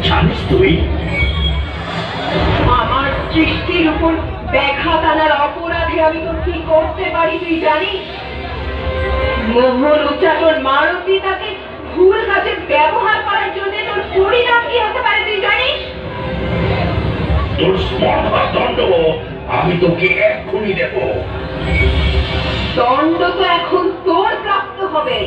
জানিস তুই আমার সৃষ্টির উপর ব্যাঘাত আনার অপরাধে আমি তোর কি করতে পারি তুই জানিস? মোহন উচ্চাটন মারুতি তাকে ভুল কাজে ব্যবহার করার জন্য তোর পরিণাম কি হতে পারে তুই জানিস? তোর স্পর্ধা দণ্ড আমি তোকে এক্ষুনি দেব। দণ্ড তো এখন তোর প্রাপ্ত হবে।